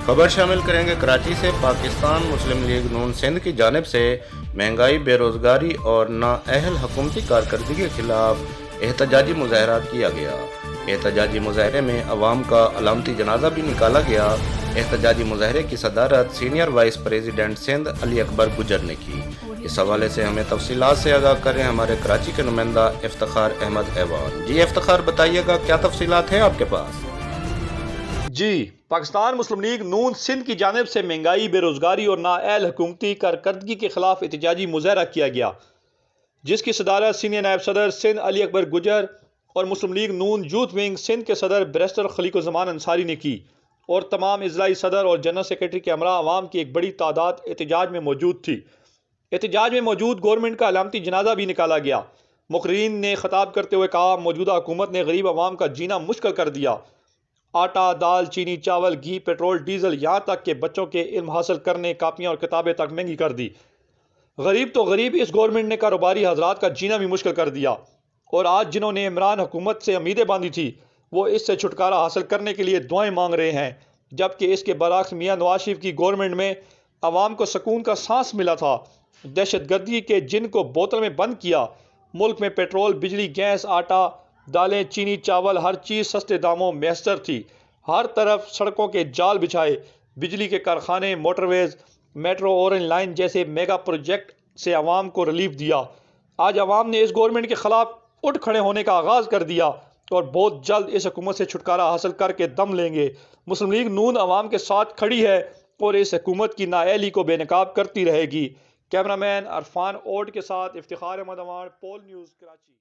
خبر شامل کریں گے کراچی سے۔ پاکستان مسلم لیگ نون سندھ کی جانب سے مہنگائی، بے روزگاری اور نااہل حکومتی کارکردگی کے خلاف احتجاجی مظاہرہ کیا گیا۔ احتجاجی مظاہرے میں عوام کا علامتی جنازہ بھی نکالا گیا۔ احتجاجی مظاہرے کی صدارت سینئر وائس پریزیڈنٹ سندھ علی اکبر گجر نے کی۔ اس حوالے سے ہمیں تفصیلات سے آگاہ کریں ہمارے کراچی کے نمائندہ افتخار احمد ایوان۔ جی افتخار، بتائیے گا کیا تفصیلات ہیں آپ کے پاس؟ جی، پاکستان مسلم لیگ نون سندھ کی جانب سے مہنگائی، بے روزگاری اور نااہل حکومتی کارکردگی کے خلاف احتجاجی مظاہرہ کیا گیا، جس کی صدارت سینئر نائب صدر سندھ علی اکبر گجر اور مسلم لیگ نون یوتھ ونگ سندھ کے صدر بیرسٹر خلیق الزمان انصاری نے کی، اور تمام اضلاعی صدر اور جنرل سیکرٹری کے ہمراہ عوام کی ایک بڑی تعداد احتجاج میں موجود تھی۔ احتجاج میں موجود گورنمنٹ کا علامتی جنازہ بھی نکالا گیا۔ مقررین نے خطاب کرتے ہوئے کہا، موجودہ حکومت نے غریب عوام کا جینا مشکل کر دیا۔ آٹا، دال، چینی، چاول، گھی، پیٹرول، ڈیزل، یہاں تک کہ بچوں کے علم حاصل کرنے، کاپیاں اور کتابیں تک مہنگی کر دی۔ غریب تو غریب، اس گورنمنٹ نے کاروباری حضرات کا جینا بھی مشکل کر دیا، اور آج جنہوں نے عمران حکومت سے امیدیں باندھی تھی وہ اس سے چھٹکارا حاصل کرنے کے لیے دعائیں مانگ رہے ہیں، جبکہ اس کے برعکس میاں نواز شریف کی گورنمنٹ میں عوام کو سکون کا سانس ملا تھا۔ دہشت گردی کے جن کو بوتل میں بند کیا، ملک میں پیٹرول، بجلی، گیس، آٹا، دالیں، چینی، چاول، ہر چیز سستے داموں میسر تھی۔ ہر طرف سڑکوں کے جال بچھائے، بجلی کے کارخانے، موٹر ویز، میٹرو، اورنج لائن جیسے میگا پروجیکٹ سے عوام کو ریلیف دیا۔ آج عوام نے اس گورنمنٹ کے خلاف اٹھ کھڑے ہونے کا آغاز کر دیا، اور بہت جلد اس حکومت سے چھٹکارا حاصل کر کے دم لیں گے۔ مسلم لیگ نون عوام کے ساتھ کھڑی ہے اور اس حکومت کی نااہلی کو بے نقاب کرتی رہے گی۔ کیمرہ مین عرفان اوٹ کے ساتھ افتخار احمد ایوان، پول نیوز، کراچی۔